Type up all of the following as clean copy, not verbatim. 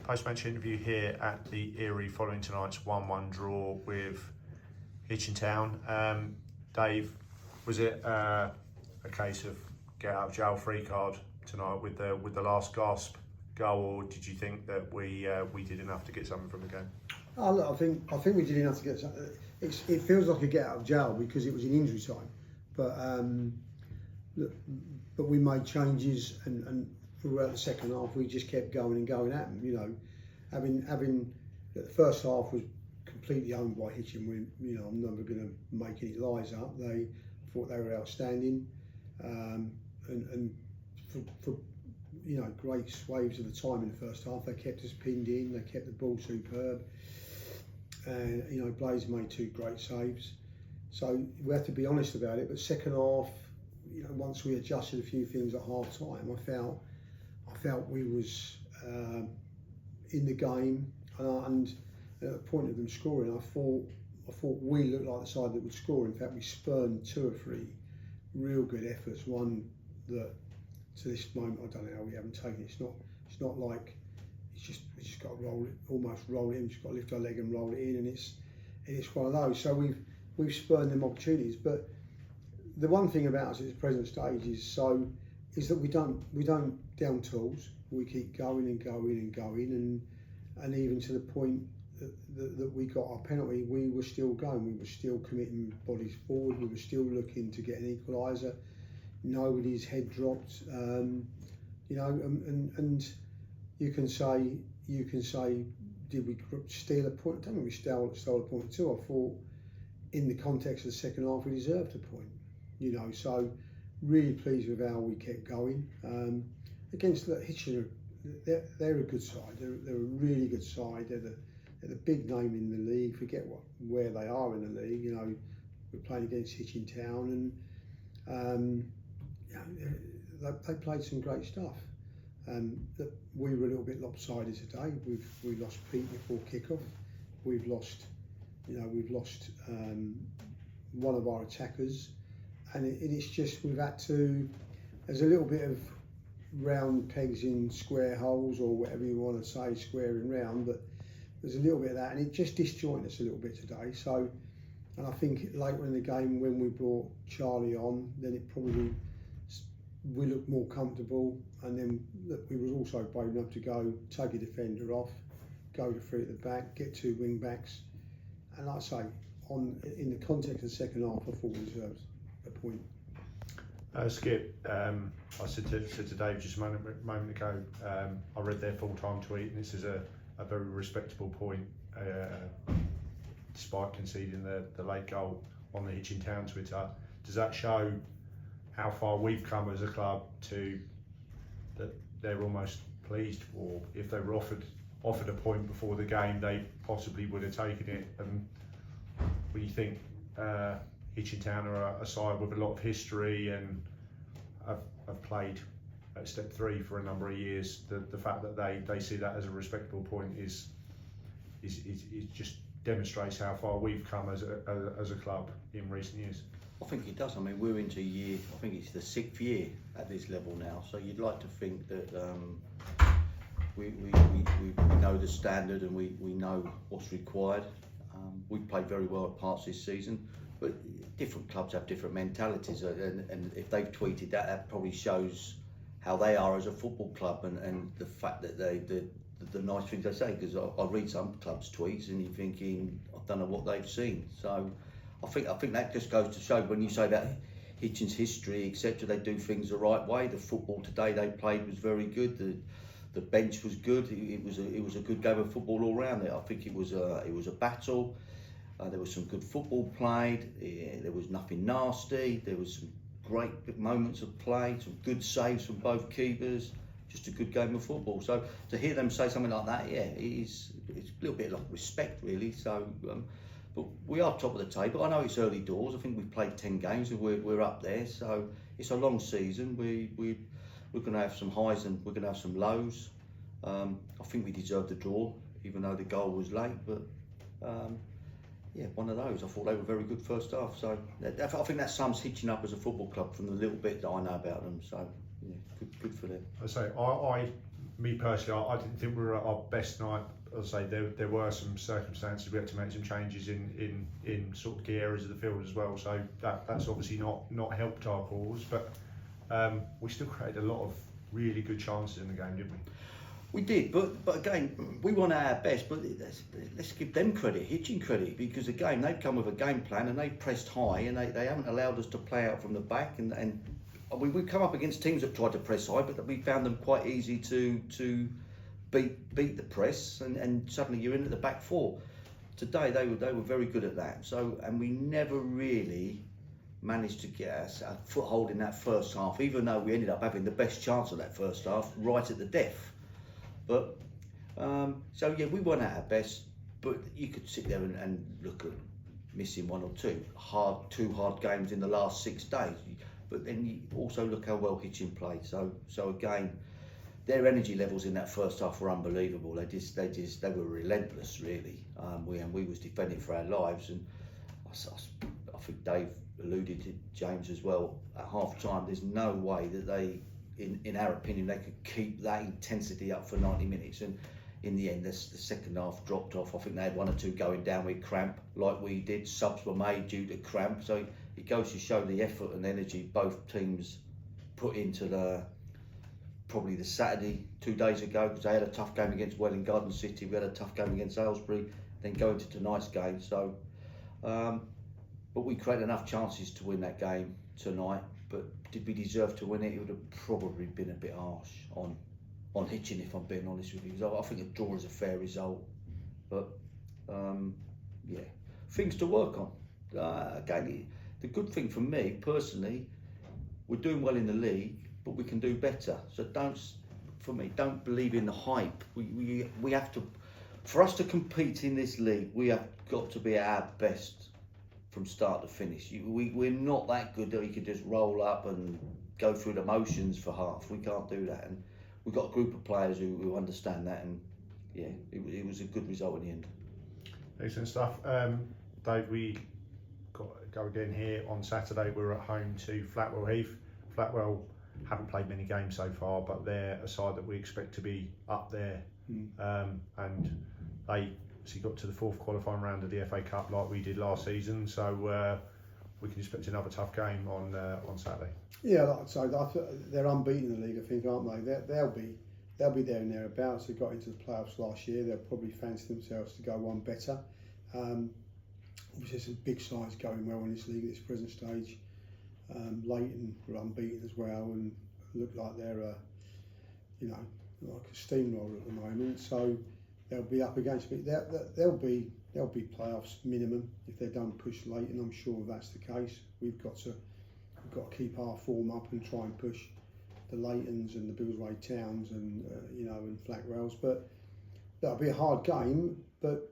post-match interview here at the Eyrie following tonight's 1-1 draw with Hitchin Town. Dave, was it a case of get out of jail free card tonight with the last gasp goal, or did you think that we did enough to get something from the game? Oh, look, I think we did enough to get something. It feels like a get out of jail because it was in injury time, but we made changes and throughout the second half we just kept going and going at them. You know, having the first half was completely owned by Hitchin. I'm never going to make any lies up. They thought they were outstanding, and for great swathes of the time in the first half, they kept us pinned in. They kept the ball superb. Blaze made 2 great saves. So we have to be honest about it. But second half, once we adjusted a few things at half time, I felt we was in the game, and at the point of them scoring, I thought we looked like the side that would score. In fact, we spurned 2 or 3 real good efforts. One that to this moment I don't know how we haven't taken it. It's not like we just got to roll it in. Just got to lift our leg and roll it in, and it's one of those. So we've spurned them opportunities. But the one thing about us at this present stage is that we don't down tools. We keep going and going and going, and even to the point that we got our penalty, we were still going. We were still committing bodies forward. We were still looking to get an equaliser. Nobody's head dropped. And you can say, did we steal a point? I don't think we stole a point at all. I thought, in the context of the second half, we deserved a point. So really pleased with how we kept going. Against the Hitchin, they're a good side. They're a really good side. They're the big name in the league. Forget where they are in the league. We're playing against Hitchin Town, and they played some great stuff. That we were a little bit lopsided today. We lost Pete before kick-off. We've lost one of our attackers, and it's just we've had to. There's a little bit of round pegs in square holes, or whatever you want to say, square and round, but there's a little bit of that, and it just disjointed us a little bit today. So, and I think later in the game when we brought Charlie on, then it probably we looked more comfortable, and then we was also brave enough to go take a defender off, go to 3 at the back, get 2 wing backs, and like I say, in the context of the second half, I thought we deserved a point. Skip, I said to Dave just a moment ago, I read their full-time tweet, and this is a very respectable point, despite conceding the late goal on the Hitchin Town Twitter. Does that show how far we've come as a club to that they're almost pleased, or if they were offered a point before the game, they possibly would have taken it? And when you think Hitchin Town are a side with a lot of history and have played at step 3 for a number of years, the fact that they see that as a respectable point is just demonstrates how far we've come as a club in recent years. I think it does. I mean, we're into year, I think it's the 6th year at this level now, so you'd like to think that we know the standard, and we know what's required. We've played very well at parts this season, but different clubs have different mentalities, and if they've tweeted that probably shows how they are as a football club, and the fact that the nice things they say, because I read some clubs' tweets and you're thinking, I don't know what they've seen. So I think that just goes to show, when you say that Hitchin's history, etc., they do things the right way. The football today they played was very good. The bench was good. It was a good game of football all round there. I think it was a battle. There was some good football played. There was nothing nasty. There was some great moments of play, some good saves from both keepers. Just a good game of football. So to hear them say something like that, it's a little bit like respect, really. So. But we are top of the table. I know it's early doors. I think we've played 10 games and we're up there. So it's a long season. We're going to have some highs and we're going to have some lows. I think we deserved the draw, even though the goal was late. But one of those. I thought they were very good first half. So I think that sums Hitchin up as a football club from the little bit that I know about them. So yeah, good for them. I say I me personally, I didn't think we were at our best night. As I say, there were some circumstances we had to make some changes in sort of key areas of the field as well. So that's obviously not helped our cause, but we still created a lot of really good chances in the game, didn't we? We did, but again, we want our best. But let's give them credit, Hitchin credit, because again, they've come with a game plan and they've pressed high, and they haven't allowed us to play out from the back. And we've come up against teams that tried to press high, but we found them quite easy to beat the press, and suddenly you're in at the back four. Today they were very good at that. So, and we never really managed to get us a foothold in that first half, even though we ended up having the best chance of that first half right at the death. But so yeah, we weren't at our best, but you could sit there and look at missing one or two hard games in the last 6 days. But then you also look how well Hitchin played. So again, their energy levels in that first half were unbelievable. They were relentless, really. We was defending for our lives, and I think Dave alluded to James as well. At half time, there's no way that they, in our opinion, they could keep that intensity up for 90 minutes. And in the end, the second half dropped off. I think they had 1 or 2 going down with cramp, like we did. Subs were made due to cramp. So it goes to show the effort and energy both teams put into probably the Saturday 2 days ago, because they had a tough game against Welling Garden City. We had a tough game against Aylesbury, then going to tonight's game. So, but we created enough chances to win that game tonight. But did we deserve to win it? It would have probably been a bit harsh on Hitchin, if I'm being honest with you. Because I think a draw is a fair result. But yeah, things to work on. Again, the good thing for me personally, we're doing well in the league, but we can do better. So don't believe in the hype. We have to, for us to compete in this league, we have got to be at our best from start to finish. We're not that good that we can just roll up and go through the motions for half. We can't do that, and we've got a group of players who understand that, and yeah, it was a good result in the end. Excellent stuff. Dave, we got to go again here on Saturday. We're at home to Flatwell Heath. Flatwell haven't played many games so far, but they're a side that we expect to be up there. And they got to the 4th qualifying round of the FA Cup like we did last season. So we can expect another tough game on Saturday. Yeah, like I say, they're unbeaten in the league, I think, aren't they? They'll be there and thereabouts. They got into the playoffs last year. They'll probably fancy themselves to go one better. Obviously, some big sides going well in this league at this present stage. Leighton are unbeaten as well and look like they're like a steamroller at the moment. So they'll be up against it. There'll be playoffs minimum if they don't push Leighton. I'm sure that's the case. We've got to keep our form up and try and push the Leightons and the Biggleswade Towns and and Flatwells. But that'll be a hard game. But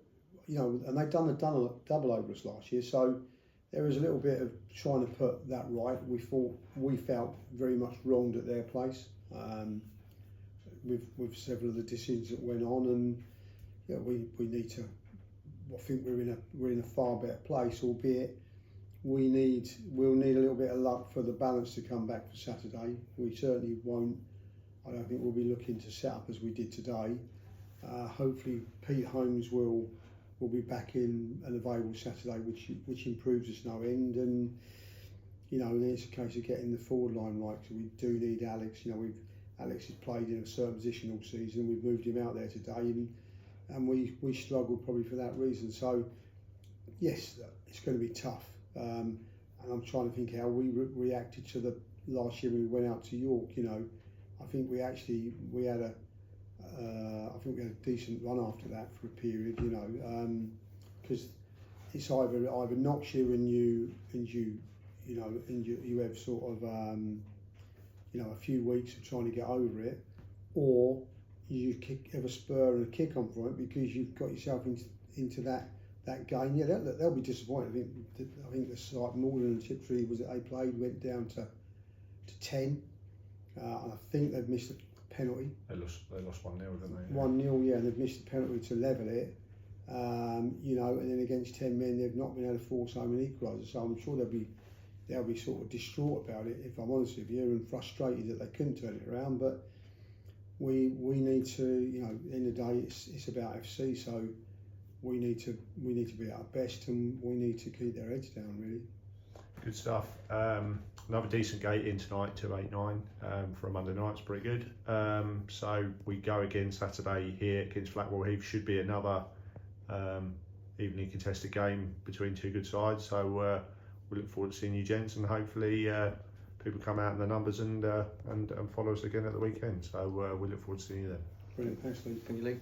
and they've done a double over us last year, so there was a little bit of trying to put that right. We felt very much wronged at their place with several of the decisions that went on, and we need to. I think we're in a far better place, albeit we'll need a little bit of luck for the balance to come back for Saturday. We certainly won't. I don't think we'll be looking to set up as we did today. Hopefully, Pete Holmes will be back in and available Saturday, which improves us no end, and then it's a case of getting the forward line right. So we do need Alex. Alex has played in a certain position all season. We've moved him out there today, and we struggled probably for that reason. So yes, it's going to be tough, and I'm trying to think how we reacted to the last year when we went out to York. I think we had a decent run after that for a period, because it's either knocks you and you have sort of a few weeks of trying to get over it, or you have a spur and a kick on from it because you've got yourself into that game. Yeah, they'll be disappointed. I think the site Morden and Tiptree they played went down to 10, and I think they've missed a penalty. They lost 1-0, didn't they? 1-0, yeah, and they've missed the penalty to level it. And then against 10 men, they've not been able to force home an equaliser. So I'm sure they'll be sort of distraught about it, if I'm honest with you, and frustrated that they couldn't turn it around. But we need to, you know, at the end of the day, it's about FC, so we need to be at our best, and we need to keep their heads down, really. Good stuff. Another decent gate in tonight, 289 for a Monday night. It's pretty good. So we go again Saturday here against Blackwall Heath. Should be another evenly contested game between two good sides. So we look forward to seeing you gents, and hopefully people come out in the numbers and follow us again at the weekend. So we look forward to seeing you then. Brilliant, thanks, Lee. Thank you, Lee.